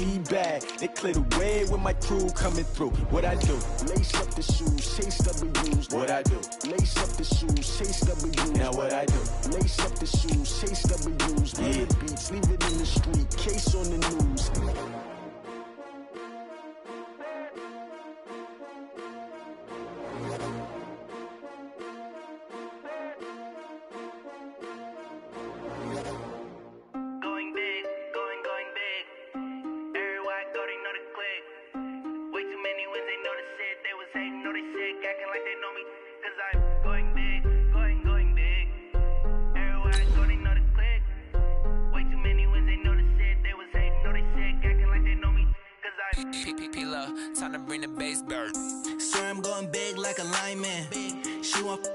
we bad. They clear the way with my crew coming through. What I do? Lace up the shoes, chase W's. What I do? Lace up the shoes, chase W's. Now what I do? Lace up the shoes, chase W's. Run the beats, leave it in the street, case on the news. Time to bring the bass bird. Swear I'm going big like a lineman. She want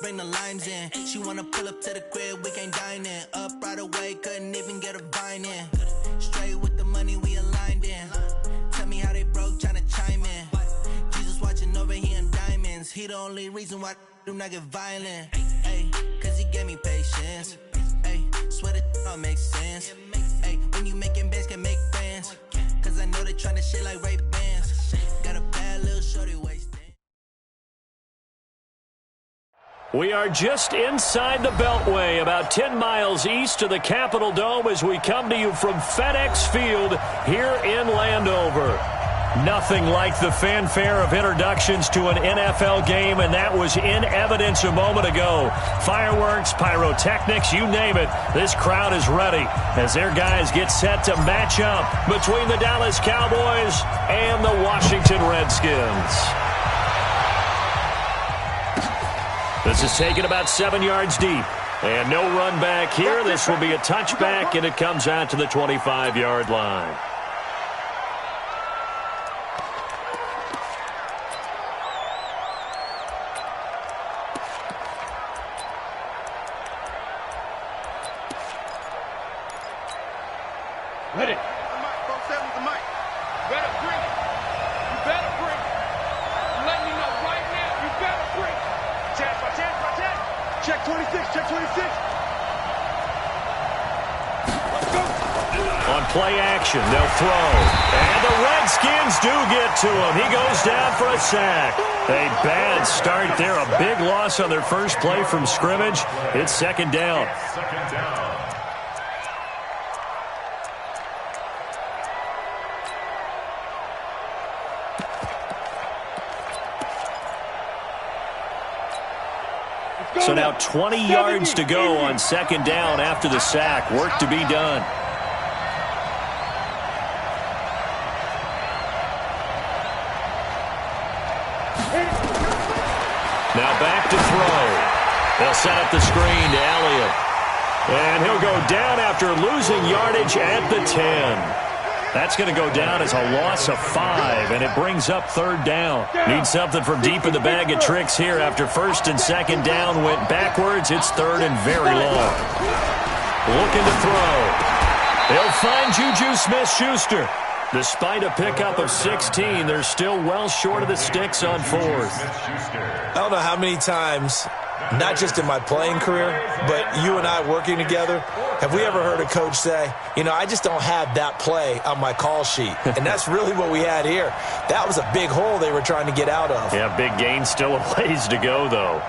bring the lines in. She wanna pull up to the crib, we can't dine in. Up right away, couldn't even get a vine in. Straight with the money we aligned in. Tell me how they broke, tryna chime in. Jesus watching over here in diamonds. He the only reason why I do not get violent. Ay, cause he gave me patience. Ay, swear that all makes sense. Ay, when you making bands, can make friends. Cause I know they tryna shit like Ray Bans. Got a bad little shorty waist. We are just inside the Beltway, about 10 miles east of the Capitol Dome as we come to you from FedEx Field here in Landover. Nothing like the fanfare of introductions to an NFL game, and that was in evidence a moment ago. Fireworks, pyrotechnics, you name it. This crowd is ready as their guys get set to match up between the Dallas Cowboys and the Washington Redskins. This is taken about 7 yards deep. And no run back here. This will be a touchback, and it comes out to the 25-yard line. Ready. Go 7 with the mic. Better bring it. You better bring it. I'm letting you know right now, you better bring it. Chance, my chance, my chance. Check 26, check 26. Let's go. On play action, they'll throw. And the Redskins do get to him. He goes down for a sack. A bad start there. A big loss on their first play from scrimmage. It's second down. So now 20 yards to go on second down after the sack. Work to be done. Now back to throw. They'll set up the screen to Elliott. And he'll go down after losing yardage at the 10. That's going to go down as a loss of 5, and it brings up third down. Need something from deep in the bag of tricks here after first and second down went backwards. It's third and very long. Looking to throw. They'll find Juju Smith-Schuster. Despite a pickup of 16, they're still well short of the sticks on fourth. I don't know how many times, not just in my playing career, but you and I working together, have we ever heard a coach say, you know, I just don't have that play on my call sheet. And that's really what we had here. That was a big hole they were trying to get out of. Yeah, big gain, still a ways to go, though.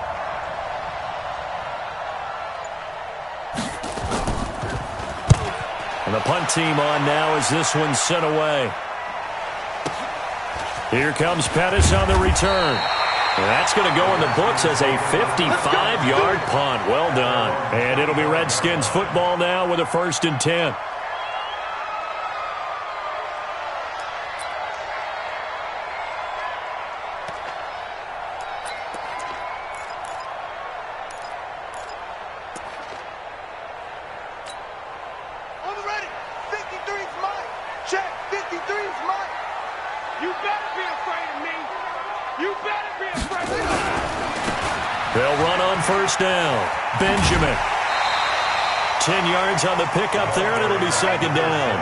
And the punt team on now as this one's sent away. Here comes Pettis on the return. And that's going to go in the books as a 55-yard punt. Well done. And it'll be Redskins football now with a 1st and 10. On the ready. 53's mine. Check. 53's mine. You better be afraid of me. You better be afraid of me. They'll run on first down. Benjamin. 10 yards on the pickup there, and it'll be second down.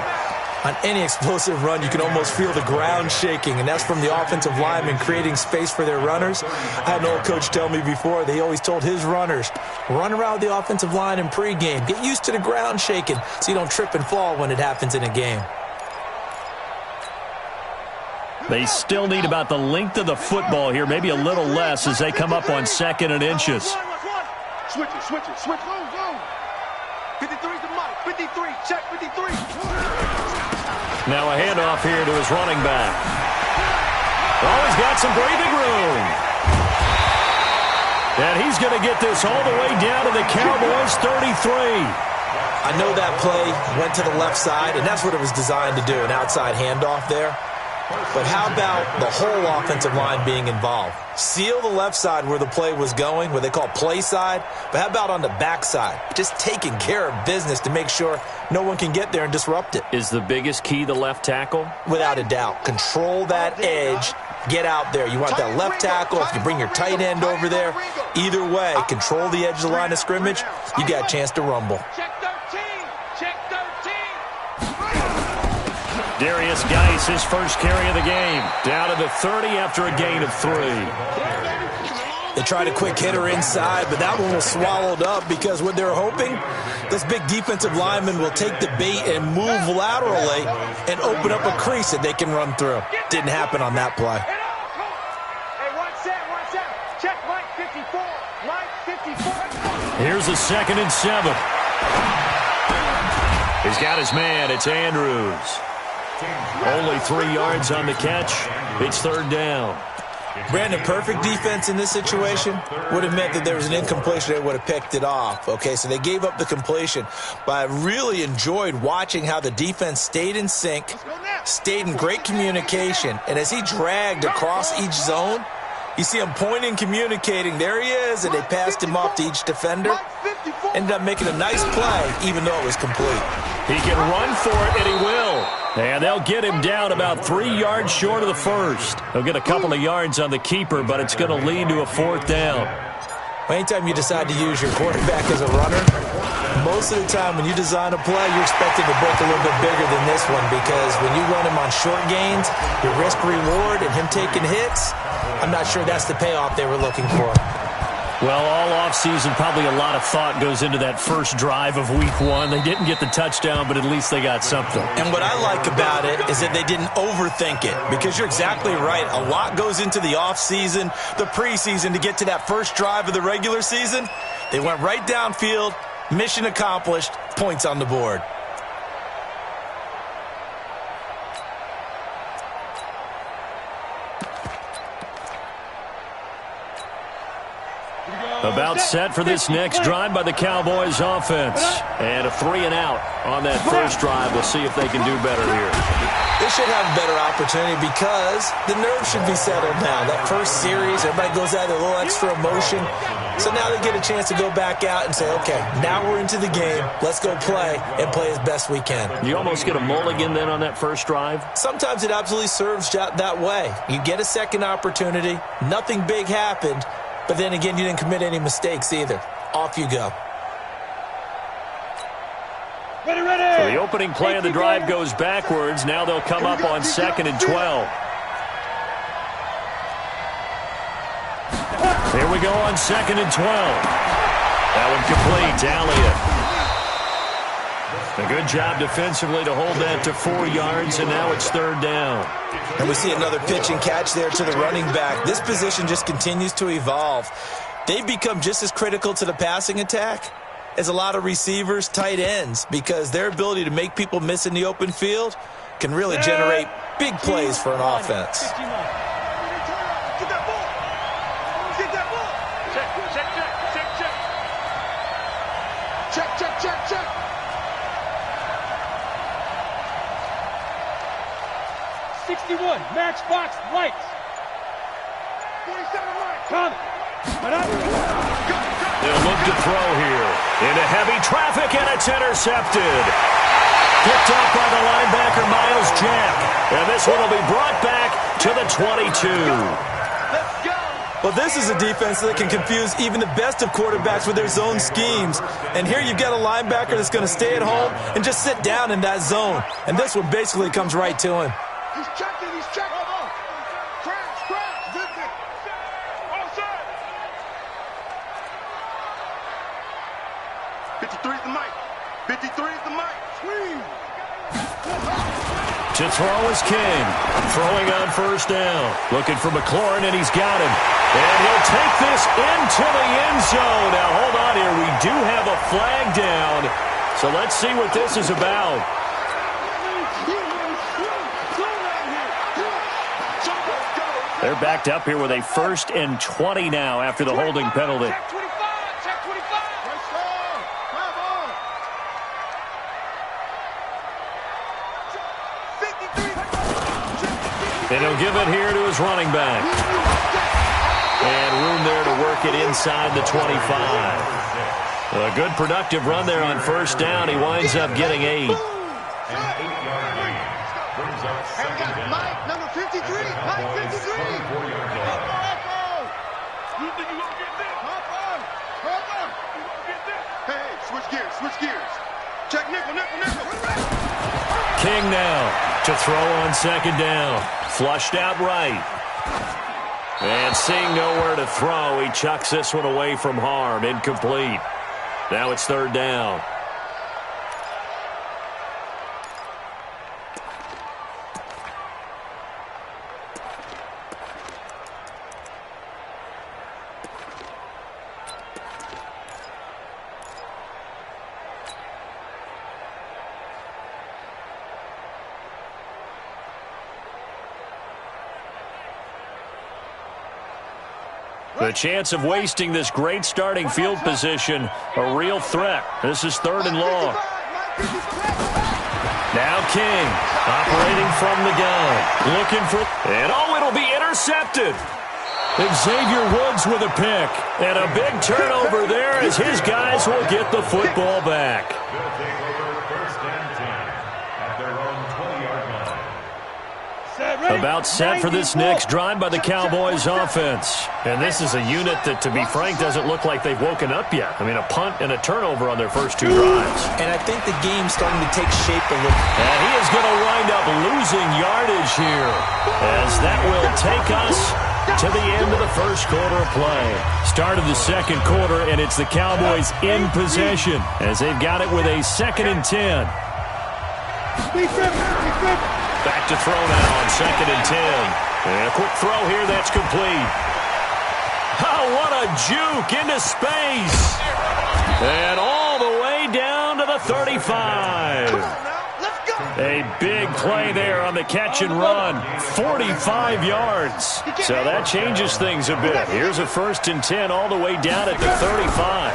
On any explosive run, you can almost feel the ground shaking, and that's from the offensive linemen creating space for their runners. I had an old coach tell me before that he always told his runners, run around the offensive line in pregame. Get used to the ground shaking so you don't trip and fall when it happens in a game. They still need about the length of the football here, maybe a little less as they come up on 2nd and inches. Switch it. 53's the mic. 53. Check 53. Now a handoff here to his running back. Oh, he's got some breathing room. And he's going to get this all the way down to the Cowboys' 33. I know that play went to the left side, and that's what it was designed to do, an outside handoff there. But how about the whole offensive line being involved? Seal the left side where the play was going, what they call play side. But how about on the back side? Just taking care of business to make sure no one can get there and disrupt it. Is the biggest key the left tackle? Without a doubt. Control that edge. Get out there. You want that left tackle. If you bring your tight end over there, either way, control the edge of the line of scrimmage, you got a chance to rumble. Check 13. Check 13. Darius Geis, his first carry of the game. Down to the 30 after a gain of 3. They tried a quick hitter inside, but that one was swallowed up because what they're hoping, those big defensive linemen will take the bait and move laterally and open up a crease that they can run through. Didn't happen on that play. Hey, watch out. Check Mike 54. Mike 54. Here's a 2nd and 7. He's got his man. It's Andrews. Only 3 yards on the catch. It's 3rd down. Brandon, perfect defense in this situation would have meant that there was an incompletion. They would have picked it off. Okay, so they gave up the completion. But I really enjoyed watching how the defense stayed in sync, stayed in great communication. And as he dragged across each zone, you see him pointing, communicating. There he is, and they passed him off to each defender. Ended up making a nice play, even though it was complete. He can run for it, and he will. And they'll get him down about 3 yards short of the first. They'll get a couple of yards on the keeper, but it's going to lead to a 4th down. Anytime you decide to use your quarterback as a runner, most of the time when you design a play, you're expecting to break a little bit bigger than this one because when you run him on short gains, your risk-reward and him taking hits, I'm not sure that's the payoff they were looking for. Well, all offseason, probably a lot of thought goes into that first drive of Week 1. They didn't get the touchdown, but at least they got something. And what I like about it is that they didn't overthink it because you're exactly right. A lot goes into the offseason, the preseason to get to that first drive of the regular season. They went right downfield, mission accomplished, points on the board. About set for this next drive by the Cowboys offense. And a 3 and out on that first drive. We'll see if they can do better here. They should have a better opportunity because the nerves should be settled now. That first series, everybody goes out with a little extra emotion. So now they get a chance to go back out and say, okay, now we're into the game. Let's go play and play as best we can. You almost get a mulligan then on that first drive? Sometimes it absolutely serves that way. You get a second opportunity. Nothing big happened. But then again, you didn't commit any mistakes either. Off you go. Ready. So the opening play of the drive goes backwards. Now they'll come up on 2nd and 12. Here we go on 2nd and 12. That one complete to Elliott. A good job defensively to hold that to 4 yards, and now it's 3rd down. And we see another pitch and catch there to the running back. This position just continues to evolve. They've become just as critical to the passing attack as a lot of receivers, tight ends, because their ability to make people miss in the open field can really generate big plays for an offense. Get that ball. Get that ball. Check. 61, matchbox lights. 47 lights. Come. They'll look to throw here. Into heavy traffic, and it's intercepted. Picked up by the linebacker, Miles Jack. And this one will be brought back to the 22. Let's go. Well, this is a defense that can confuse even the best of quarterbacks with their zone schemes. And here you've got a linebacker that's going to stay at home and just sit down in that zone. And this one basically comes right to him. He's checking. Crash. Good thing. Offside. 53 is the mic. 53 is the mic. Swing. To To throw is King. Throwing on first down. Looking for McLaurin, and he's got him. And he'll take this into the end zone. Now, hold on here. We do have a flag down. So let's see what this is about. They're backed up here with a 1st and 20 now after the holding penalty. Check 25. Check 25. And he'll give it here to his running back. And room there to work it inside the 25. A good productive run there on first down. He winds up getting 8. Mike, number 53. Mike, 53. You think you're going to get this? Hop on. You going to get this? Hey, switch gears. Check nickel. King now to throw on second down. Flushed out right. And seeing nowhere to throw, he chucks this one away from harm. Incomplete. Now it's third down. The chance of wasting this great starting field position, a real threat. This is 3rd and long. Now King, operating from the gun. Looking for, and it'll be intercepted. Xavier Woods with a pick. And a big turnover there as his guys will get the football back. About set for this next drive by the Cowboys offense. And this is a unit that, to be frank, doesn't look like they've woken up yet. I mean, a punt and a turnover on their first 2 drives. And I think the game's starting to take shape a little. And he is going to wind up losing yardage here, as that will take us to the end of the first quarter of play. Start of the second quarter, and it's the Cowboys in possession as they've got it with a 2nd and 10. Back to throw now on 2nd and 10. And a quick throw here that's complete. Oh, what a juke into space. And all the way down to the 35. A big play there on the catch and run. 45 yards. So that changes things a bit. Here's a 1st and 10 all the way down at the 35.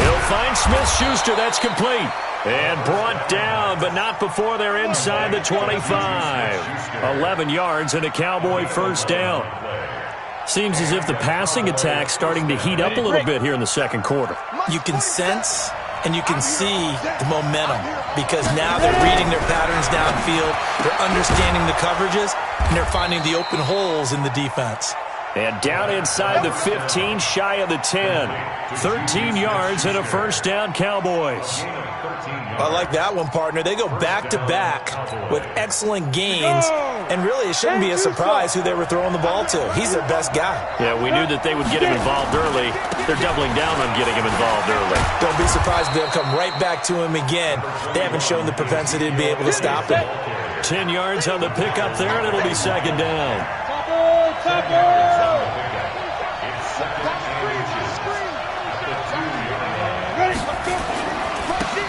He'll find Smith-Schuster. That's complete. And brought down, but not before they're inside the 25. 11 yards and a Cowboy first down. Seems as if the passing attack's starting to heat up a little bit here in the second quarter. You can sense and you can see the momentum because now they're reading their patterns downfield, they're understanding the coverages, and they're finding the open holes in the defense. And down inside the 15, shy of the 10. 13 yards and a first down, Cowboys. I like that one, partner. They go back-to-back with excellent gains, and really it shouldn't be a surprise who they were throwing the ball to. He's their best guy. Yeah, we knew that they would get him involved early. They're doubling down on getting him involved early. Don't be surprised if they'll come right back to him again. They haven't shown the propensity to be able to stop him. 10 yards on the pickup there, and it'll be second down.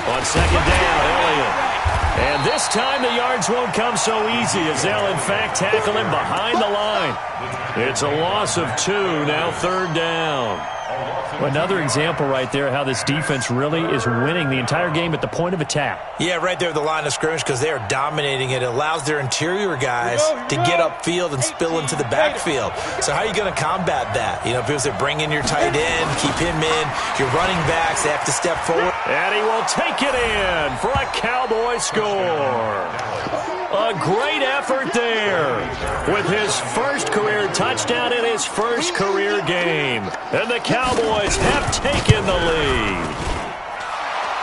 On second down, Elliott. And this time the yards won't come so easy as they'll, in fact, tackle him behind the line. It's a loss of 2, now third down. Another example right there how this defense really is winning the entire game at the point of attack. Yeah, right there at the line of scrimmage because they are dominating it. It allows their interior guys to get upfield and spill into the backfield. So how are you going to combat that? You know, people say bring in your tight end, keep him in. Your running backs, they have to step forward. And he will take it in for a Cowboy score. A great effort there with his first career touchdown in his first career game. And the Cowboys have taken the lead.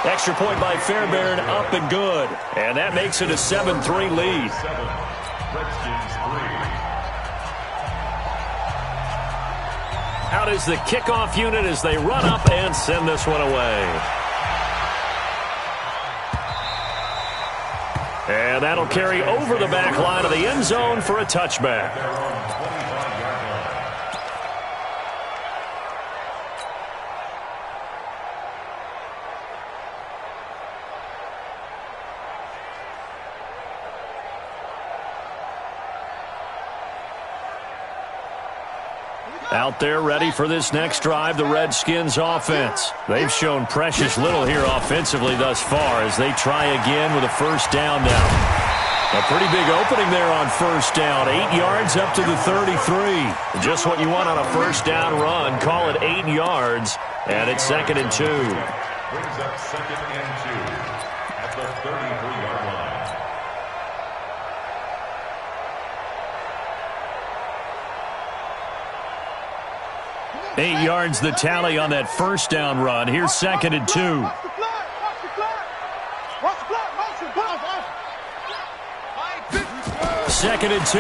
Extra point by Fairbairn, up and good. And that makes it a 7-3 lead. Out is the kickoff unit as they run up and send this one away. And that'll carry over the back line of the end zone for a touchback. Out there ready for this next drive, the Redskins offense. They've shown precious little here offensively thus far as they try again with a first down now. A pretty big opening there on first down. 8 yards up to the 33. Just what you want on a first down run. Call it 8 yards, and it's 2nd and 2. Brings up 2nd and 2 at the 33-yard line. 8 yards the tally on that first down run. Here's 2nd and 2. Second and 2.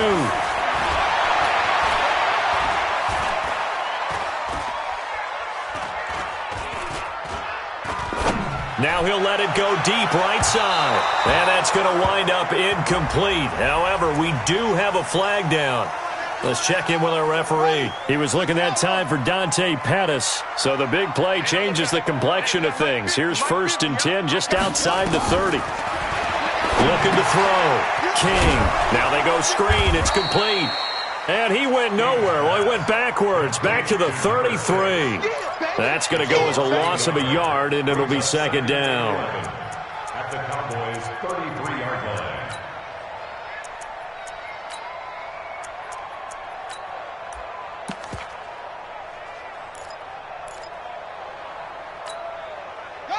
Now he'll let it go deep right side. And that's going to wind up incomplete. However, we do have a flag down. Let's check in with our referee. He was looking that time for Dante Pettis. So the big play changes the complexion of things. Here's 1st and 10 just outside the 30. Looking to throw. King. Now they go screen. It's complete. And he went nowhere. Well, he went backwards. Back to the 33. That's going to go as a loss of a yard, and it'll be 2nd down. At the Cowboys' 33-yard line.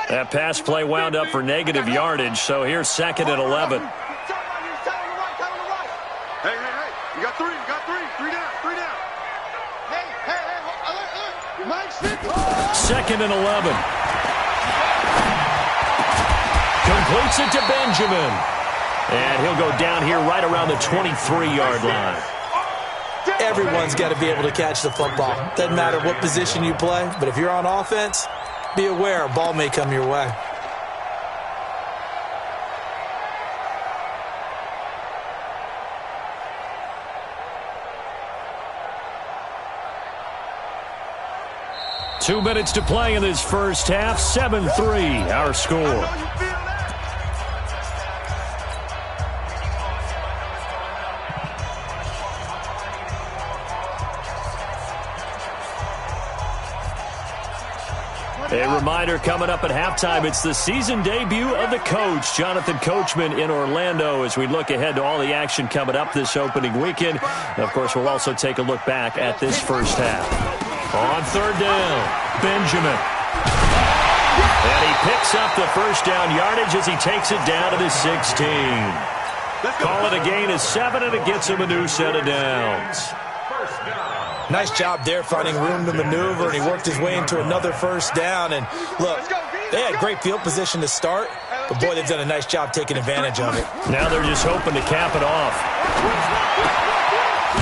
That pass play wound up for negative yardage, so here's 2nd and 11. Hey, you got 3, three down. 2nd and 11. Completes it to Benjamin. And he'll go down here right around the 23-yard line. Everyone's got to be able to catch the football. Doesn't matter what position you play, but if you're on offense, be aware a ball may come your way. Two minutes to play in this first half. 7-3, our score. A reminder coming up at halftime, it's the season debut of the coach, Jonathan Coachman, in Orlando, as we look ahead to all the action coming up this opening weekend. And of course, we'll also take a look back at this first half. On 3rd down, Benjamin. And he picks up the first down yardage as he takes it down to the 16. Call it a gain of 7, and it gets him a new set of downs. Nice job there finding room to maneuver, and he worked his way into another first down. And look, they had great field position to start, but boy, they've done a nice job taking advantage of it. Now they're just hoping to cap it off.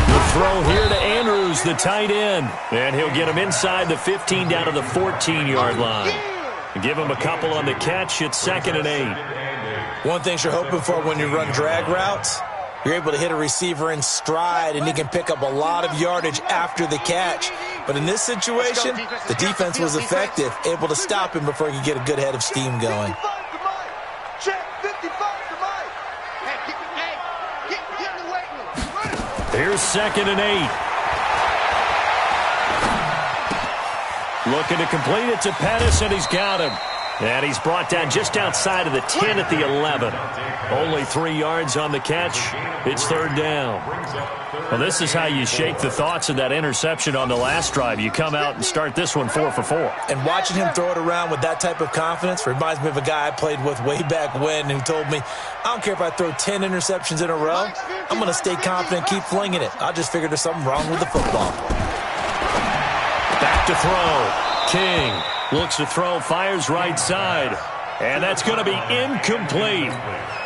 The throw here to Andrews, the tight end. And he'll get him inside the 15 down to the 14-yard line. Give him a couple on the catch. It's 2nd and 8. One thing you're hoping for when you run drag routes, you're able to hit a receiver in stride, and he can pick up a lot of yardage after the catch. But in this situation, the defense was effective, able to stop him before he could get a good head of steam going. Here's 2nd and 8. Looking to complete it to Pettis, and he's got him. And he's brought down just outside of the 10 at the 11. Only 3 yards on the catch. It's 3rd down. Well, this is how you shake the thoughts of that interception on the last drive. You come out and start this one 4 for 4. And watching him throw it around with that type of confidence reminds me of a guy I played with way back when who told me, I don't care if I throw 10 interceptions in a row. I'm going to stay confident, keep flinging it. I just figured there's something wrong with the football. Back to throw. King looks to throw, fires right side. And that's going to be incomplete.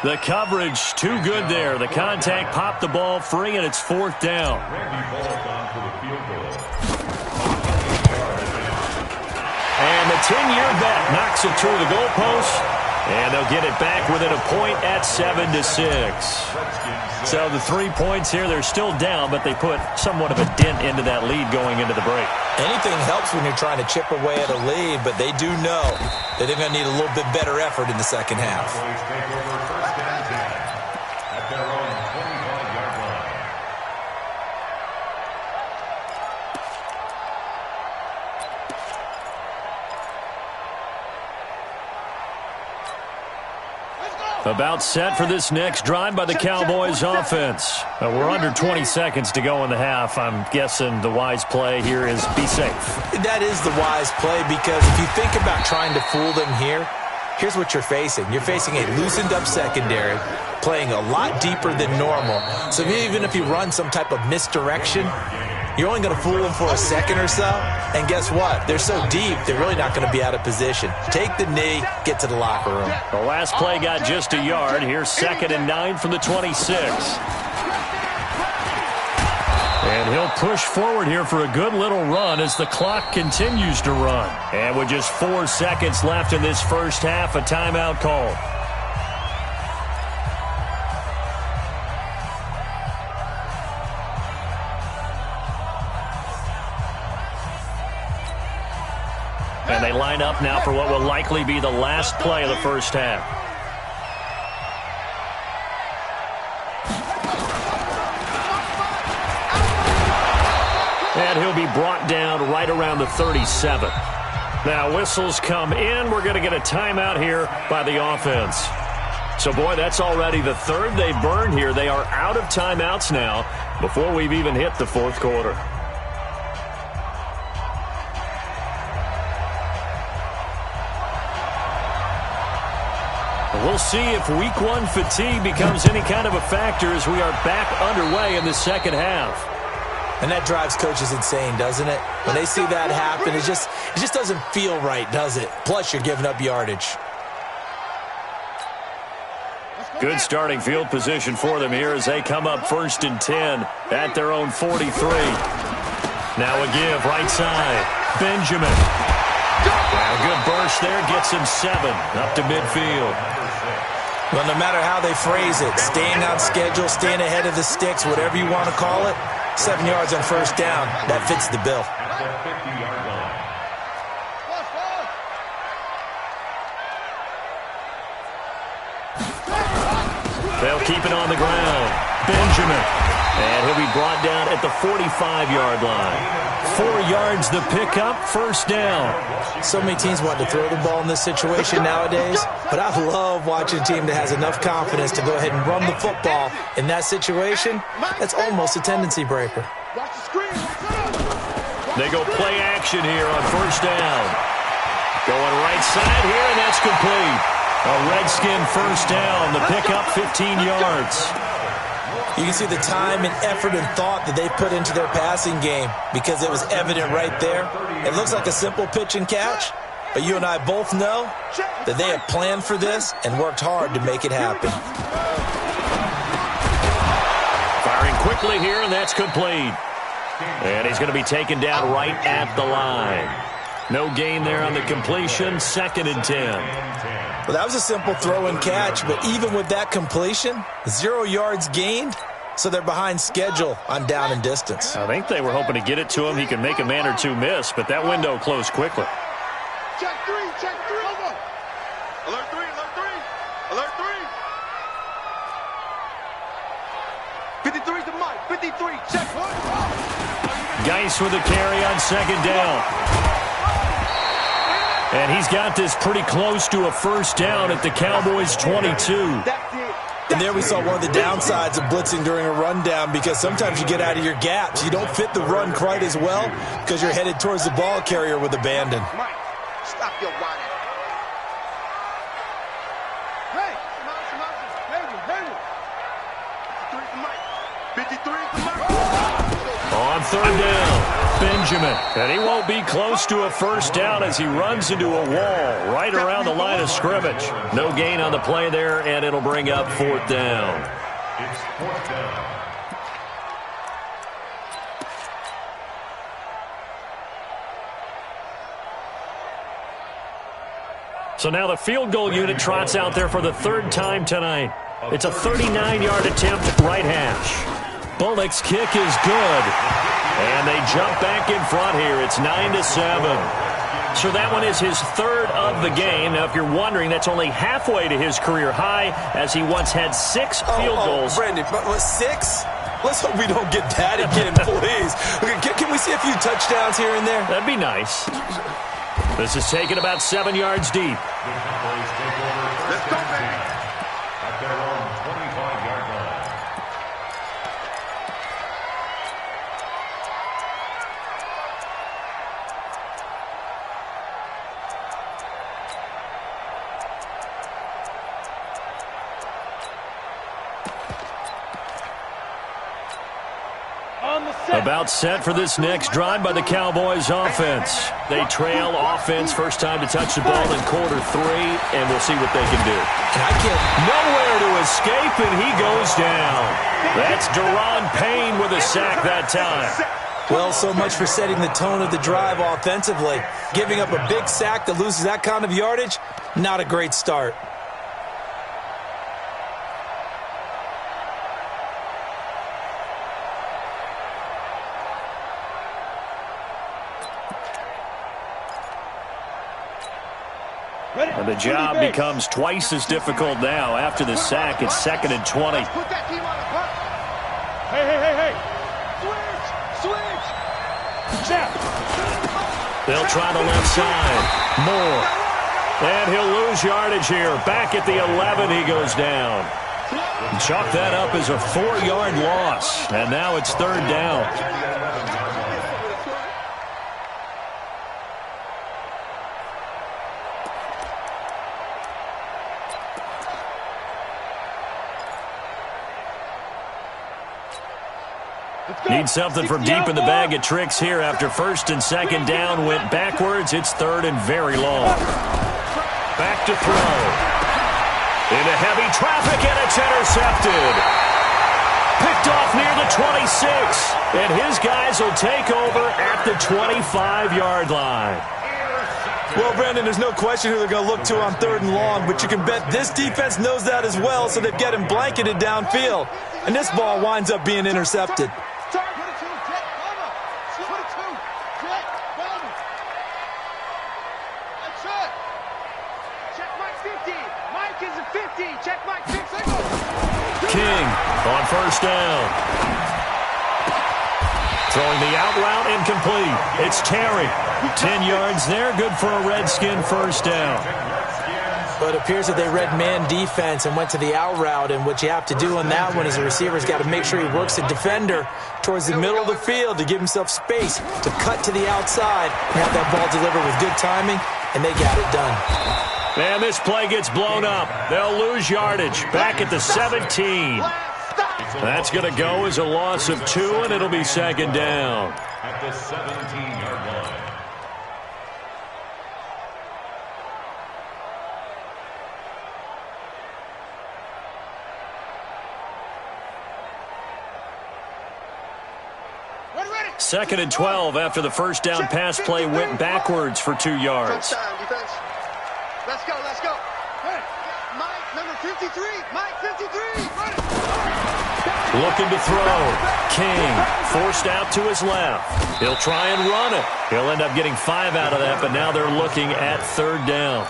The coverage too good there. The contact popped the ball free, and it's 4th down. And the 10-year bet knocks it through the goalpost. And they'll get it back within a point at 7-6. So the 3 points here, they're still down, but they put somewhat of a dent into that lead going into the break. Anything helps when you're trying to chip away at a lead, but they do know that they're going to need a little bit better effort in the second half. About set for this next drive by the Cowboys offense. We're under 20 seconds to go in the half. I'm guessing the wise play here is be safe. That is the wise play, because if you think about trying to fool them here, here's what you're facing. You're facing a loosened up secondary, playing a lot deeper than normal. So even if you run some type of misdirection, you're only going to fool them for a second or so. And guess what? They're so deep, they're really not going to be out of position. Take the knee, get to the locker room. The last play got just a yard. Here's 2nd and 9 from the 26. And he'll push forward here for a good little run as the clock continues to run. And with just 4 seconds left in this first half, a timeout call. And they line up now for what will likely be the last play of the first half. And he'll be brought down right around the 37. Now whistles come in. We're going to get a timeout here by the offense. So, boy, that's already the third they've burned here. They are out of timeouts now before we've even hit the fourth quarter. We'll see if week one fatigue becomes any kind of a factor as we are back underway in the second half. And that drives coaches insane, doesn't it? When they see that happen, it just doesn't feel right, does it? Plus, you're giving up yardage. Good starting field position for them here as they come up 1st and 10 at their own 43. Now a give right side. Benjamin. A good burst there gets him 7 up to midfield. Well, no matter how they phrase it, staying on schedule, staying ahead of the sticks, whatever you want to call it, 7 yards on first down, that fits the bill. They'll keep it on the ground. Benjamin. And he'll be brought down at the 45-yard line. 4 yards the pickup, first down. So many teams want to throw the ball in this situation nowadays, but I love watching a team that has enough confidence to go ahead and run the football. In that situation, that's almost a tendency breaker. They go play action here on first down. Going right side here, and that's complete. A Redskin first down. The pickup, 15 yards. You can see the time and effort and thought that they put into their passing game because it was evident right there. It looks like a simple pitch and catch, but you and I both know that they have planned for this and worked hard to make it happen. Firing quickly here, and that's complete. And he's going to be taken down right at the line. No gain there on the completion, 2nd and 10. Well, that was a simple throw and catch, but even with that completion, 0 yards gained, so they're behind schedule on down and distance. I think they were hoping to get it to him. He could make a man or two miss, but that window closed quickly. Check 3, over. Alert 3, alert 3. 53 to Mike, 53, check 1. Geis with a carry on 2nd down. And he's got this pretty close to a first down at the Cowboys' 22. And there we saw one of the downsides of blitzing during a rundown, because sometimes you get out of your gaps. You don't fit the run quite as well because you're headed towards the ball carrier with abandon. Mike, stop your whining. Hey, Hayward. 53 to Mike. On 3rd down. Benjamin, and he won't be close to a first down as he runs into a wall right around the line of scrimmage. No gain on the play there, and it'll bring up 4th down. It's 4th down. So now the field goal unit trots out there for the third time tonight. It's a 39-yard attempt right hash. Bullock's kick is good. And they jump back in front here. It's 9-7. So that one is his third of the game. Now, if you're wondering, that's only halfway to his career high, as he once had 6 field goals. Brandon, 6? Let's hope we don't get that again, please. Can we see a few touchdowns here and there? That'd be nice. This is taken about 7 yards deep. Let's go, man. At their own 25-yard line. About set for this next drive by the Cowboys offense. They trail offense, first time to touch the ball in quarter 3, and we'll see what they can do. And I can't... Nowhere to escape, and he goes down. That's Deron Payne with a sack that time. Well, so much for setting the tone of the drive offensively. Giving up a big sack that loses that kind of yardage, not a great start. And the job becomes twice as difficult now. After the sack, it's 2nd and 20. Put that team on the puck. Hey. Switch. Check. They'll try the left side. Moore. And he'll lose yardage here. Back at the 11, he goes down. Chalk that up as a 4-yard loss. And now it's 3rd down. Need something from deep in the bag of tricks here after 1st and 2nd down went backwards. It's 3rd and very long. Back to throw. Into heavy traffic, and it's intercepted. Picked off near the 26. And his guys will take over at the 25-yard line. Well, Brandon, there's no question who they're going to look to on 3rd and long, but you can bet this defense knows that as well, so they've got him blanketed downfield. And this ball winds up being intercepted. King on 1st down. Throwing the out route incomplete. It's Terry. 10 yards there. Good for a Redskin 1st down. But it appears that they read man defense and went to the out route. And what you have to do on that one is the receiver's got to make sure he works the defender towards the middle of the field to give himself space to cut to the outside and have that ball delivered with good timing, and they got it done. And this play gets blown up. They'll lose yardage. Back at the 17. That's going to go as a loss of 2, and it'll be 2nd down. At the 17-yard line. Second and 12 after the 1st down pass play went backwards for 2 yards. Let's go. Mike, number 53. Mike, 53. Looking to throw. King forced out to his left. He'll try and run it. He'll end up getting 5 out of that, but now they're looking at 3rd down.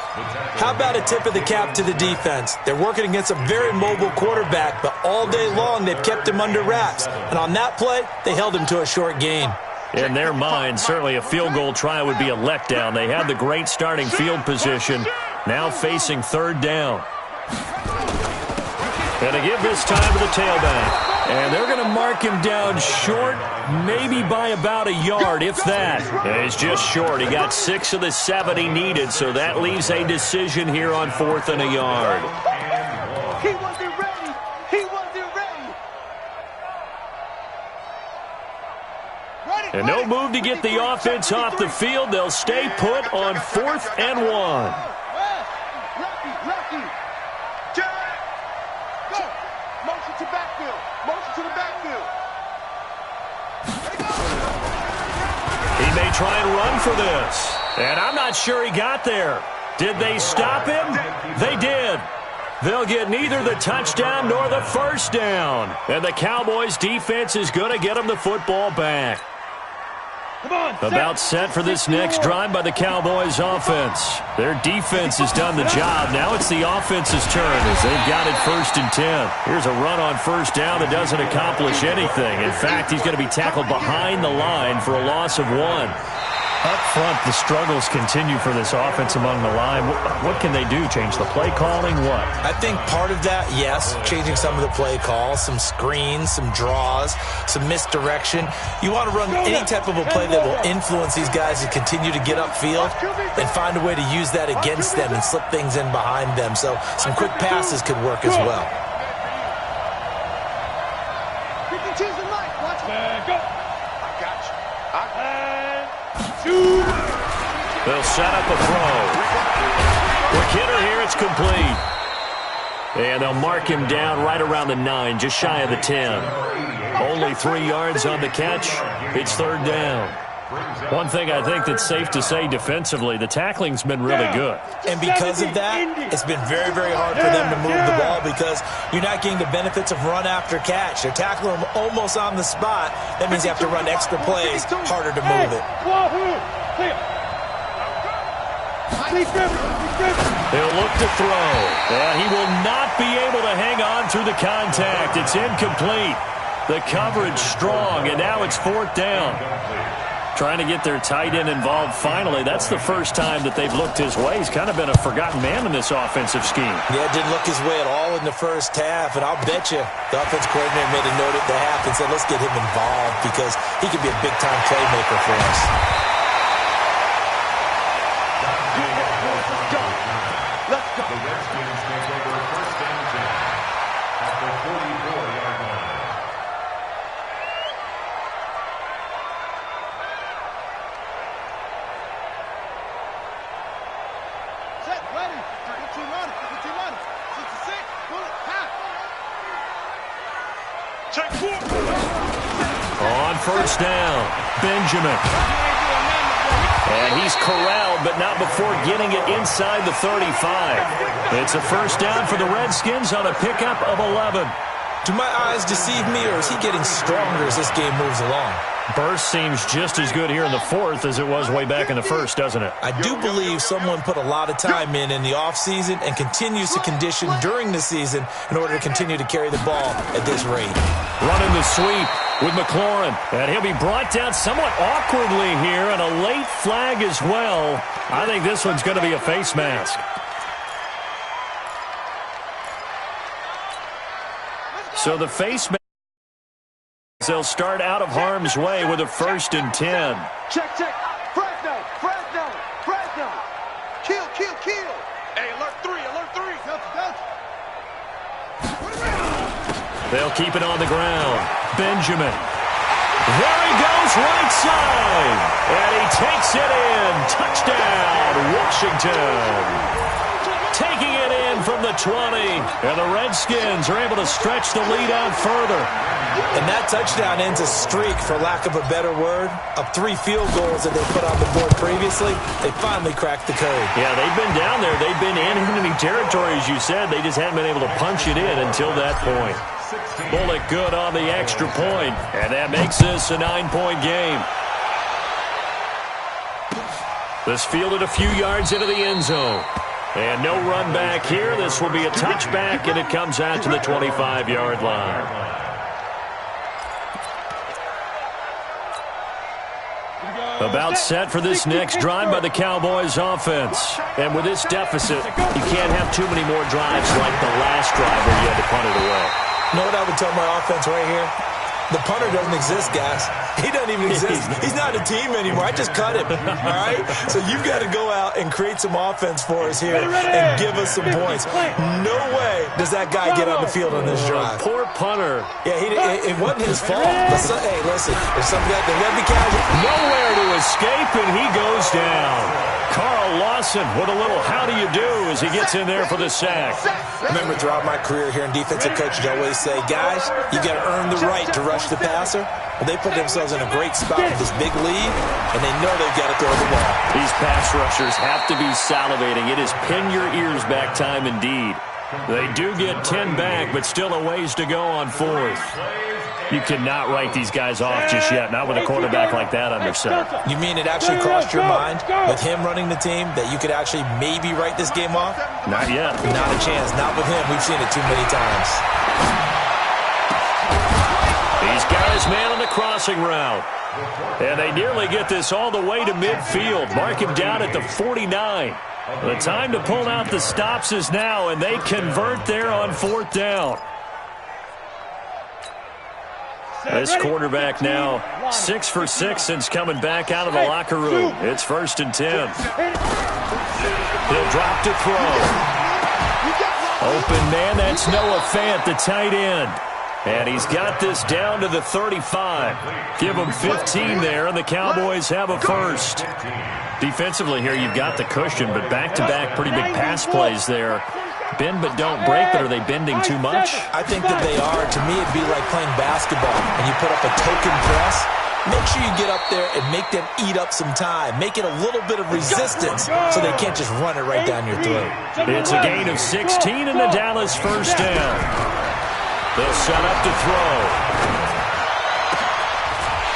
How about a tip of the cap to the defense? They're working against a very mobile quarterback, but all day long they've kept him under wraps. And on that play, they held him to a short gain. In their mind, certainly a field goal try would be a letdown. They had the great starting field position, now facing 3rd down. And to give this time to the tailback. And they're going to mark him down short, maybe by about a yard, if that. And he's just short. He got 6 of the 7 he needed, so that leaves a decision here on 4th and a yard. He wasn't ready. And no move to get the offense off the field. They'll stay put on 4th and 1. Lucky. Jack. Go. Motion to backfield. He may try and run for this. And I'm not sure he got there. Did they stop him? They did. They'll get neither the touchdown nor the first down. And the Cowboys' defense is going to get them the football back. About set for this next drive by the Cowboys offense. Their defense has done the job. Now it's the offense's turn as they've got it 1st and 10. Here's a run on first down that doesn't accomplish anything. In fact, he's going to be tackled behind the line for a loss of 1. Up front, the struggles continue for this offense among the line. What can they do? Change the play calling? What? I think part of that, yes, changing some of the play calls, some screens, some draws, some misdirection. You want to run any type of a play that will influence these guys to continue to get upfield and find a way to use that against them and slip things in behind them. So some quick passes could work as well. They'll set up a throw. Quick hitter here, it's complete. And they'll mark him down right around the 9, just shy of the 10. Only 3 yards on the catch. It's 3rd down. One thing I think that's safe to say defensively, the tackling's been really good. And because of that, it's been very, very hard for them to move the ball because you're not getting the benefits of run after catch. They're tackling them almost on the spot. That means you have to run extra plays, harder to move it. He'll look to throw. And he will not be able to hang on through the contact. It's incomplete. The coverage strong, and now it's 4th down. Trying to get their tight end involved finally. That's the first time that they've looked his way. He's kind of been a forgotten man in this offensive scheme. Yeah, didn't look his way at all in the first half, and I'll bet you the offense coordinator made a note at the half and said, let's get him involved because he could be a big-time playmaker for us. Let's go. The Redskins take over 1st and 10 at the 44-yard line. Set, ready. 15 runners. 66. Bullet, half. Check 4. On first down, Benjamin. And he's corralled, but not before getting it inside the 35. It's a first down for the Redskins on a pickup of 11. Do my eyes deceive me, or is he getting stronger as this game moves along? Burst seems just as good here in the 4th as it was way back in the 1st, doesn't it? I do believe someone put a lot of time in the offseason and continues to condition during the season in order to continue to carry the ball at this rate. Running the sweep with McLaurin. And he'll be brought down somewhat awkwardly here, and a late flag as well. I think this one's going to be a face mask. So the face mask, they'll start out of harm's way with a 1st and 10. Check. Fresno. Kill. Hey, alert 3. Go. They'll keep it on the ground. Benjamin. There he goes, right side. And he takes it in. Touchdown, Washington. Taking it in from the 20. And the Redskins are able to stretch the lead out further. And that touchdown ends a streak, for lack of a better word, of 3 field goals that they put on the board previously. They finally cracked the code. Yeah, they've been down there. They've been in enemy territory, as you said. They just haven't been able to punch it in until that point. Bullet good on the extra point, and that makes this a 9-point game. This fielded a few yards into the end zone. And no run back here. This will be a touchback, and it comes out to the 25-yard line. About set for this next drive by the Cowboys offense. And with this deficit, you can't have too many more drives like the last drive where you had to punt it away. You know what I would tell my offense right here? The punter doesn't exist, guys. He doesn't even exist. He's not a team anymore. I just cut him, all right? So you've got to go out and create some offense for us here and give us some points. No way does that guy get on the field on this drive. Poor punter. Yeah, it wasn't his fault. But hey, listen, there's something that got to be casual. Nowhere to escape, and he goes down. Carl Lawson with a little how do you do as he gets in there for the sack. Remember, throughout my career here in defensive coaching, I always say, guys, you got to earn the right to rush rush the passer, well, they put themselves in a great spot with this big lead, and they know they've got to throw the ball. These pass rushers have to be salivating. It is pin your ears back time indeed. They do get 10 back, but still a ways to go on fourth. You cannot write these guys off just yet, not with a quarterback like that under center. You mean it actually crossed your mind with him running the team that you could actually maybe write this game off? Not yet. Not a chance. Not with him. We've seen it too many times. These guys man on the crossing route. And they nearly get this all the way to midfield. Mark him down at the 49. The time to pull out the stops is now, and they convert there on fourth down. This quarterback now 6 for 6 since coming back out of the locker room. It's 1st and 10. He'll drop to throw. Open man, that's Noah Fant, the tight end. And he's got this down to the 35. Give him 15 there, and the Cowboys have a first. Defensively here, you've got the cushion, but back-to-back pretty big pass plays there. Bend but don't break, but are they bending too much? I think that they are. To me, it'd be like playing basketball, and you put up a token press. Make sure you get up there and make them eat up some time. Make it a little bit of resistance so they can't just run it right down your throat. It's a gain of 16 in the Dallas first down. They'll set up to throw.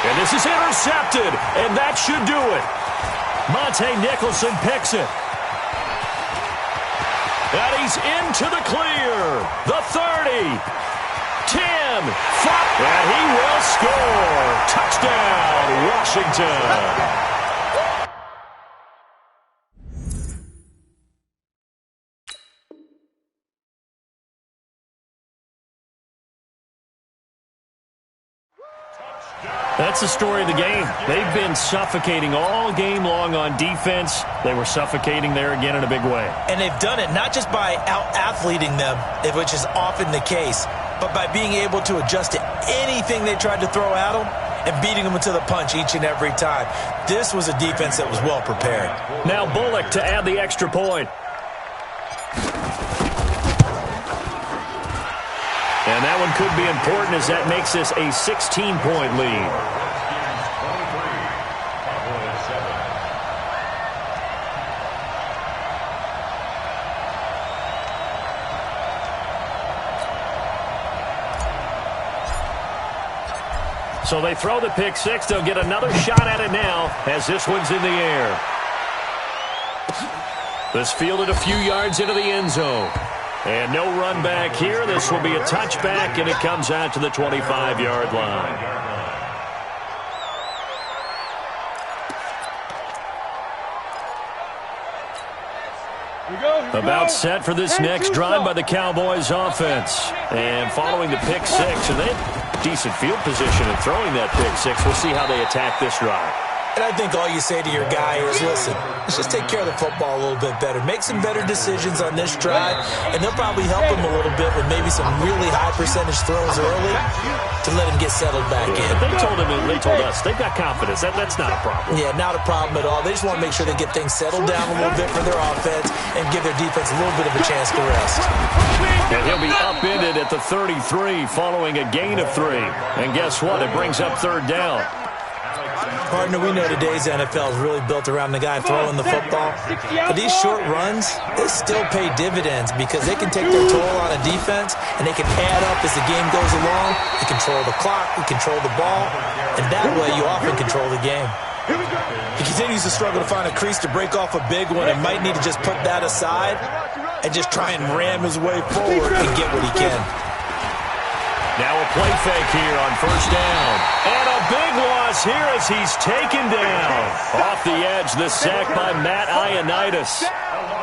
And this is intercepted, and that should do it. Monte Nicholson picks it. And he's into the clear. The 30. 10. 5. And he will score. Touchdown, Washington. That's the story of the game. They've been suffocating all game long on defense. They were suffocating there again in a big way. And they've done it not just by out-athleting them, which is often the case, but by being able to adjust to anything they tried to throw at them and beating them to the punch each and every time. This was a defense that was well prepared. Now Bullock to add the extra point. And that one could be important as that makes this a 16-point lead. So they throw the pick six. They'll get another shot at it now as this one's in the air. This fielded a few yards into the end zone. And no run back here. This will be a touchback, and it comes out to the 25-yard line. About set for this next drive by the Cowboys offense. And following the pick six, and they have decent field position in throwing that pick six. We'll see how they attack this drive. And I think all you say to your guy is, listen, let's just take care of the football a little bit better. Make some better decisions on this drive, and they'll probably help him a little bit with maybe some really high percentage throws early to let him get settled back in. But they told us, they've got confidence. That's not a problem. Yeah, not a problem at all. They just want to make sure they get things settled down a little bit for their offense and give their defense a little bit of a chance to rest. And he'll be upended at the 33 following a gain of 3. And guess what? It brings up third down. Partner, we know today's NFL is really built around the guy throwing the football. But these short runs, they still pay dividends because they can take their toll on a defense and they can add up as the game goes along. You control the clock, you control the ball, and that way you often control the game. He continues to struggle to find a crease to break off a big one and might need to just put that aside and just try and ram his way forward and get what he can. Now a play fake here on first down. And a big loss here as he's taken down. Off the edge, the sack by Matt Ioannidis.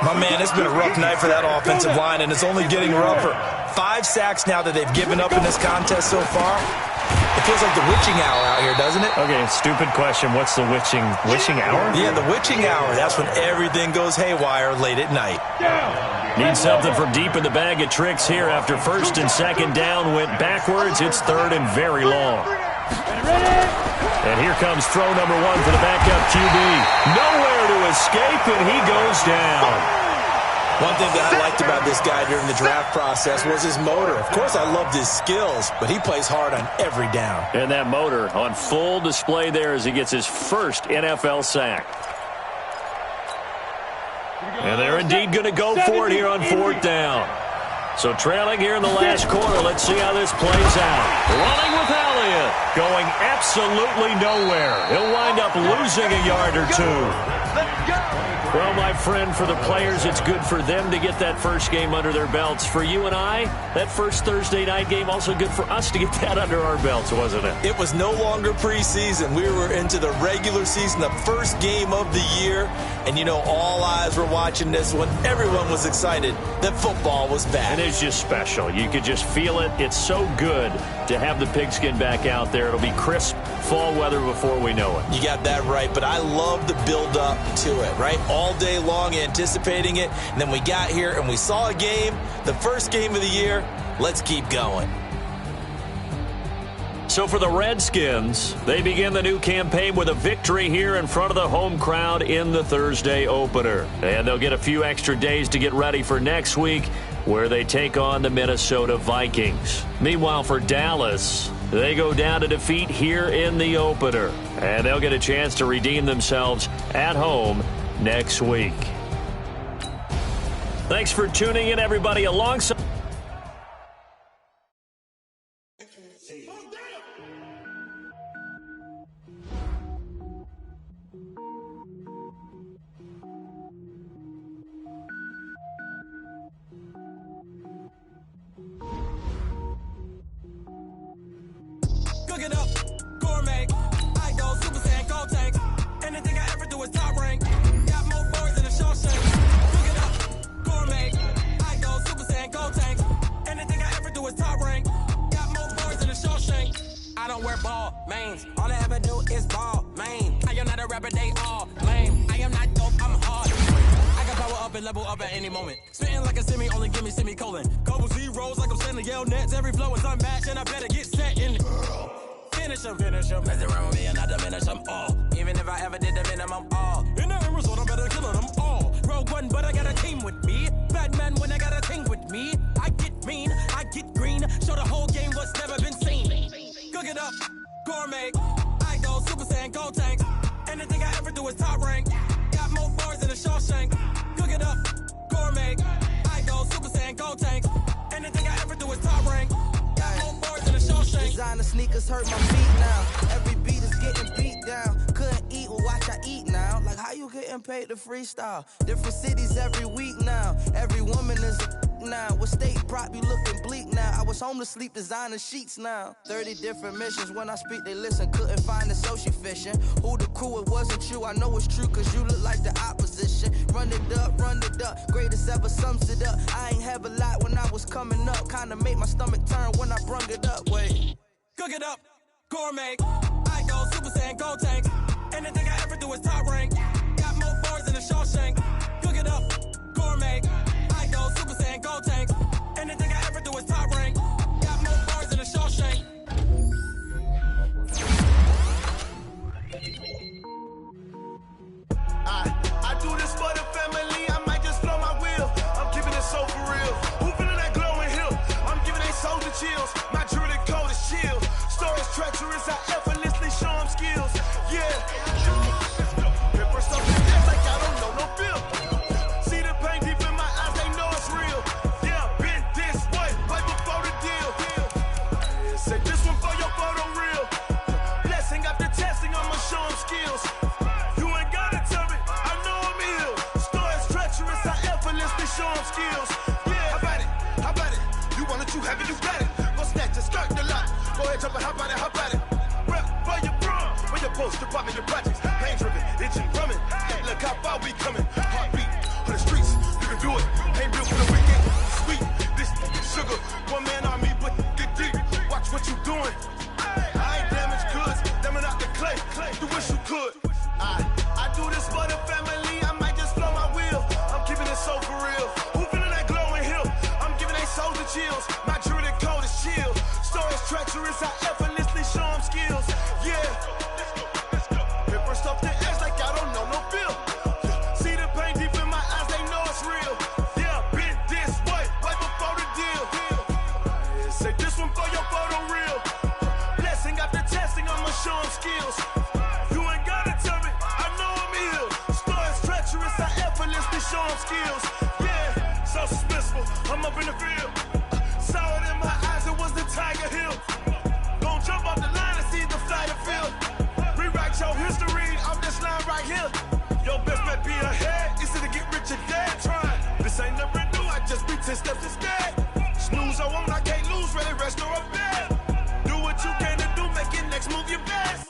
My man, it's been a rough night for that offensive line, and it's only getting rougher. 5 sacks now that they've given up in this contest so far. It feels like the witching hour out here, doesn't it? Okay, stupid question. What's the witching hour? Yeah, the witching hour. That's when everything goes haywire late at night. Need something from deep in the bag of tricks here after first and second down went backwards. It's third and very long. And here comes throw number 1 for the backup QB. Nowhere to escape, and he goes down. One thing that I liked about this guy during the draft process was his motor. Of course, I loved his skills, but he plays hard on every down. And that motor on full display there as he gets his first NFL sack. And they're indeed going to go for it here on 4th down. So trailing here in the last quarter. Let's see how this plays out. Running with Elliott. Going absolutely nowhere. He'll wind up losing a yard or two. Well, my friend, for the players, it's good for them to get that first game under their belts. For you and I, that first Thursday night game, also good for us to get that under our belts, wasn't it? It was no longer preseason. We were into the regular season, the first game of the year. And, you know, all eyes were watching this one. Everyone was excited that football was back. And it's just special. You could just feel it. It's so good to have the pigskin back out there. It'll be crisp fall weather before we know it. You got that right, but I love the build-up to it, right? All day long anticipating it, and then we got here and we saw a game, the first game of the year. Let's keep going. So for the Redskins, they begin the new campaign with a victory here in front of the home crowd in the Thursday opener. And they'll get a few extra days to get ready for next week, where they take on the Minnesota Vikings. Meanwhile, for Dallas, they go down to defeat here in the opener. And they'll get a chance to redeem themselves at home next week. Thanks for tuning in, everybody. Alongside Cook it up, gourmet. I go Super Saiyan, gold tank. Anything I ever do is top rank. Got more boys than a Shawshank. Cook it up, gourmet. I go Super Saiyan, gold tank. Anything I ever do is top rank. Got more boys than a Shawshank. I don't wear ball mains. All I ever do is ball main. I am not a rapper, they all lame. I am not dope, I'm hard. I got power up and level up at any moment. Spitting like a semi, only give me semicolon. Couple zeros like I'm sending yell nets. Every flow is unmatched and I better get set in. Finish them. Mess around with me and I diminish them all. Even if I ever did the minimum all. In the end result, I'm better killing them all. Rogue One, but I got a team with me. Batman when I got a team with me. I get mean, I get green. Show the whole game what's never been seen. Cook it up, gourmet. I go Super Saiyan, gold tank. Anything I ever do is top rank. Got more bars than a Shawshank. Cook it up, gourmet. I go Super Saiyan, gold tank. Anything I ever do is top rank. Got more bars than a Shawshank. Designer sneakers hurt my feet now. Every beat is getting beat down. Couldn't eat, well watch I eat now. Like how you getting paid to freestyle? Different cities every week now. Every woman is a now. What state prop you looking bleak now? I was home to sleep designer sheets now. 30 different missions. When I speak they listen. Couldn't find the social fishing. Who the crew? It wasn't you. I know it's true cause you look like the opposition. Run it up. Greatest ever sums it up. I ain't have a lot when I was coming up. Kinda made my stomach turn when I brung it up. Wait. Cook it up, gourmet. I go Super Saiyan, gold tank. Anything I ever do is top rank. Got more bars than a Shawshank. Cook it up, gourmet. I go Super Saiyan, gold tank. Anything I ever do is top rank. Got more bars than a Shawshank. I do this for the family. I might just blow my wheel. I'm giving it so for real. Who feeling that glowing hill? I'm giving they soul the chills. My jewelry code is chill. Stories treacherous. I effortlessly show them skills. Yeah. Pepper stuff in there like I don't know no feel. See the pain deep in my eyes. They know it's real. Yeah, been this way before the deal. Say this one for your photo reel. Blessing after testing. I'ma show them skills. Show them skills. Yeah, how about it? You want it, you have it, you got it. Go snatch a skirt the lot. Go ahead, jump it, how about it? Rep for your bro. Where your post, department, your projects. Pain driven, itching, drumming. Hey, look how far we coming. Heartbeat on the streets, you can do it. Ain't built for the weekend. Sweet, this sugar. One man army, but get deep. Watch what you doing. I ain't damaged goods, damn out the clay. You wish you could. I do this for the family. I might just blow my wheel. I'm keeping it so for real. Who feeling that glowing hill? I'm giving they souls the chills. My jewelry code is chill. Stories treacherous. I effortlessly show them skills. Yeah. Paper stuff the edge like I don't know no feel. See the pain deep in my eyes. They know it's real. Yeah. I'm up in the field. Saw it in my eyes, it was the Tiger Hill. Gon' jump off the line and see the flight of field. Rewrite your history off this line right here. Your best bet be ahead, easy to get rich or dead trying. This ain't never new, I just be 10 steps instead. Snooze I won't, I can't lose, ready, rest or a bed. Do what you can to do, make it next move your best.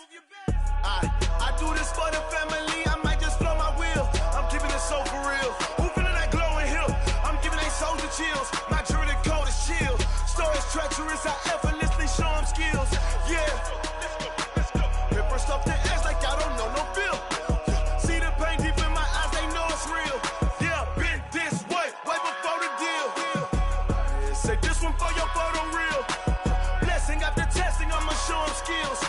I do this for the family, I might just blow my wheel. I'm keeping it so for real. Who feeling that glowing hill? I'm giving they souls the chills. My jewelry code is chill. Stories treacherous, I effortlessly show them skills. Yeah. Hit first off the edge like I don't know no feel. See the pain deep in my eyes, they know it's real. Yeah, been this way before the deal. Say this one for your photo reel. Blessing after testing, I'ma show them skills.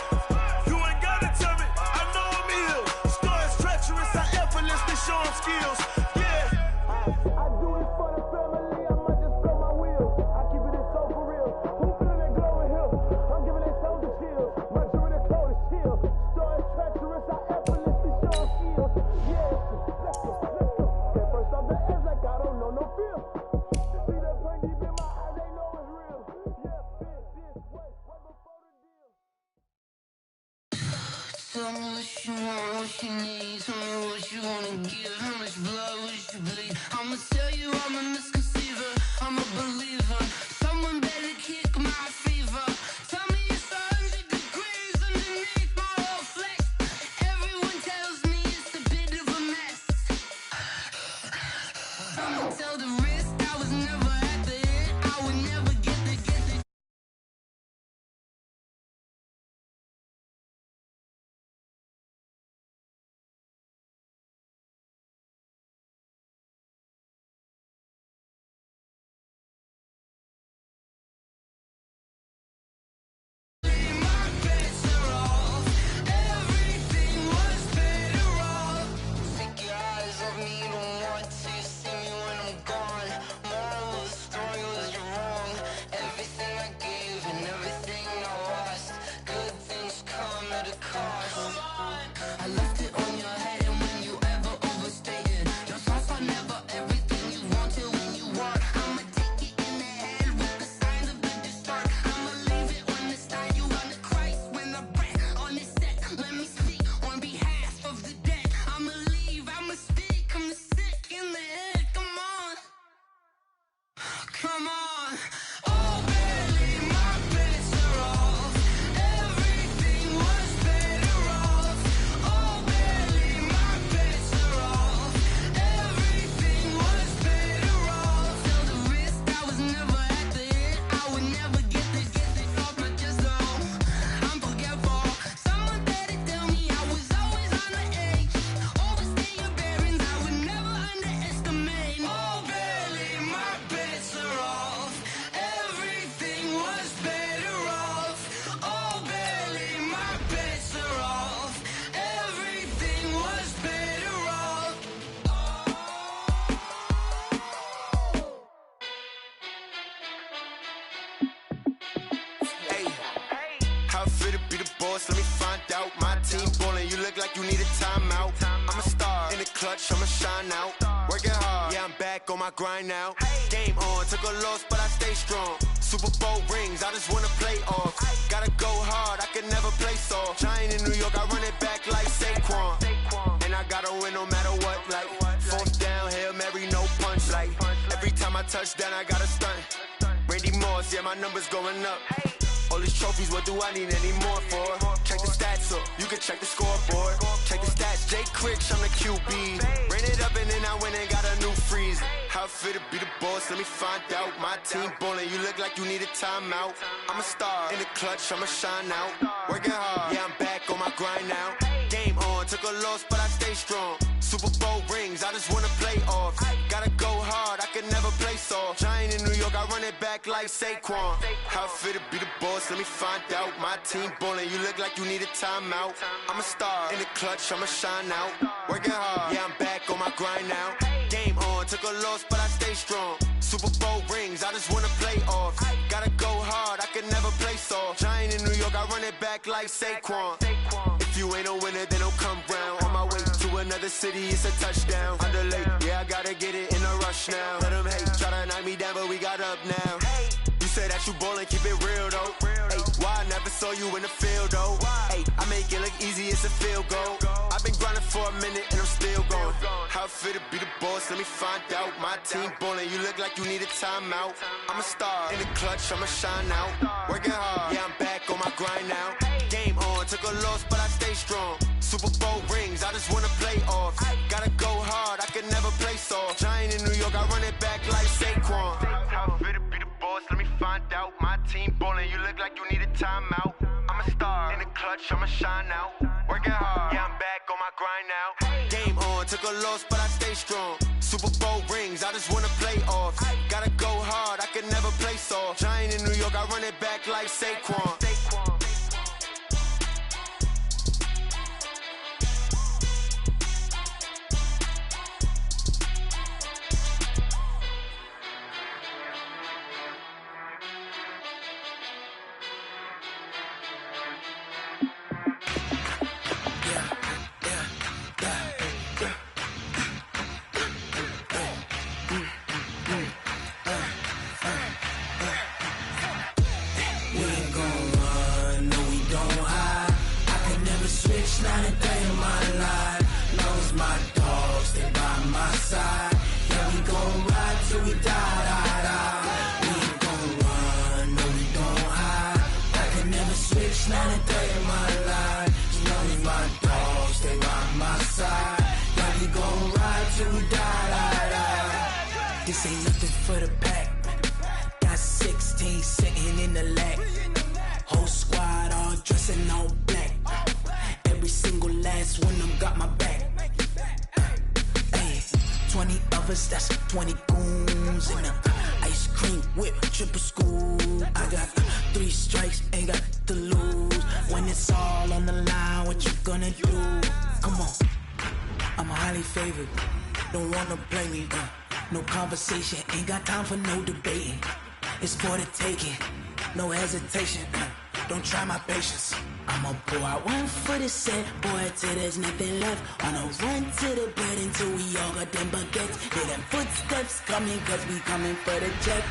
You ain't gotta tell me, I know I'm ill. Stories treacherous, I effortlessly show them skills. Yeah. I do this for the family, I might just blow my wheel. I keep it so for real. Who feeling that glowing hill? I'm giving they souls the chills. My jewelry code is chill. Stories treacherous, I effortlessly show them skills. Yeah, let's go. Get first off the edge like I don't know no feel. See that pain deep in my eyes, they know it's real. Yeah, been this way before the deal. Tell me what you want, what you need. Tell me what you wanna give. How much blood would you bleed? I'ma tell you I'm a misconceiver. I'm a believer. Someone better kick my fever. Tell me it's 100 degrees underneath my whole flesh. Everyone tells me it's a bit of a mess. I'ma tell the risk I was never at the end. I would never get the Come on. Oh, barely, my bets are off. Everything was better off. Oh, barely, my bets are off. Everything was better off. Till the risk, I was never at the end. I would never get this off my chest, though. I'm forgetful. Someone better tell me I was always on the edge. Overstay your bearings, I would never underestimate. Oh, barely, my bets are off. Everything was better off. Oh, barely, my bets are off. Everything was better off. Hey, how fit to be the boss? Let me find out. My team ballin', you look like you need a timeout. I'm a star in the clutch, I'ma shine out. Working hard, yeah, I'm back on my grind now. Game on, took a loss, but I stay strong. Super Bowl rings, I just wanna play off. Gotta go hard, I can never play soft. Giant in New York, I run it back like Saquon. And I gotta win no matter what, like fourth down, Hail Mary, no punch. Like every time I touch down, I gotta stunt. Randy Moss, yeah, my numbers going up. All these trophies, what do I need any more for? Check the stats up, you can check the scoreboard. Check the stats, Jay Critch, I'm the QB. Ran it up and then I went and got a new freeze. How fit to be the boss, let me find out. My team ballin', you look like you need a timeout. I'm a star in the clutch, I'ma shine out. Working hard, yeah, I'm back on my grind now. Game on, took a loss, but I stay strong. Super Bowl rings, I just wanna play off. Gotta go hard, I can never play soft. Giant in New York, I run it back like Saquon. How fit to be the boss, let me find out. My team ballin', you look like you need a timeout. I'm a star in the clutch, I'ma shine out. Working hard, yeah, I'm back on my grind now. Game on, took a loss, but I stay strong. Super Bowl rings, I just wanna play off. Gotta go hard, I can never play soft. Giant in New York, I run it back like Saquon. If you ain't a winner, then don't come round. On my way to another other city, it's a touchdown. Underlay, yeah, I gotta get it in a rush now. Let them hate, try to knock me down, but we got up now. You say that you ballin', keep it real though. Hey, why I never saw you in the field though? Hey, I make it look easy, it's a field goal. I've been grinding for a minute and I'm still going. How it feel to be the boss, let me find out. My team ballin', you look like you need a timeout. I'm a star, in the clutch, I'ma shine out. Working hard, yeah, I'm back on my grind now. Game on, took a loss, but I stay strong. Super Bowl rings, I just wanna play off. Gotta go hard, I can never play soft. Giant in New York, I run it back like Saquon. How it feel to be the boss, let me find out. My team ballin', you look like you need a timeout. I'm a star, in the clutch, I'ma shine out. Working hard, yeah, I'm back on my grind now. Game on, took a loss, but I stay strong. Super Bowl rings, I just wanna play off. Gotta go hard, I can never play soft. Giant in New York, I run it back like Saquon. Not a day in my life. Knows my dogs, they by my side. Yeah, we gon' ride till we die. We ain't gon' run, no, we don't hide. I can never switch, not a day in my life. Knows my dogs, they by my side. Yeah, we gon' ride till we die. This ain't nothing for the pack. Got 16 sitting in the lag. Whole squad all dressing all black. Every single last one of them got my back. Hey, 20 of us, that's 20 goons in the ice cream whip, triple scoop. I got 3 strikes, ain't got to lose. When it's all on the line, what you gonna do? Come on, I'm highly favored. Don't wanna play me, no conversation, ain't got time for no debating. It's for the taking, no hesitation. Don't try my patience. I'ma pour out one for the set, boy, till there's nothing left. Wanna run to the bread until we all got them baguettes. Hear them footsteps coming, cause we coming for the jet.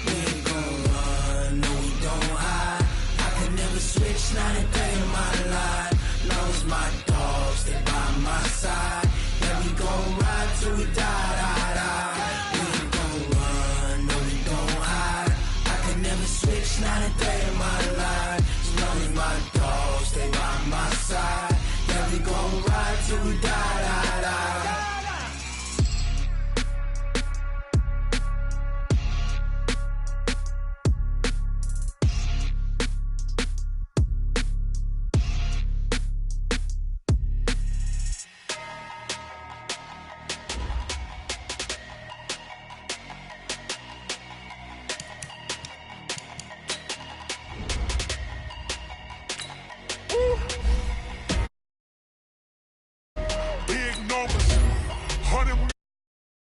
We ain't gon' run, no, we don't hide. I can never switch, not a day in my life. Knows my dogs, they by my side. Yeah, we gon' ride till we die. We ain't gon' run, no, we don't hide. Switch, not a day in my life. As long as my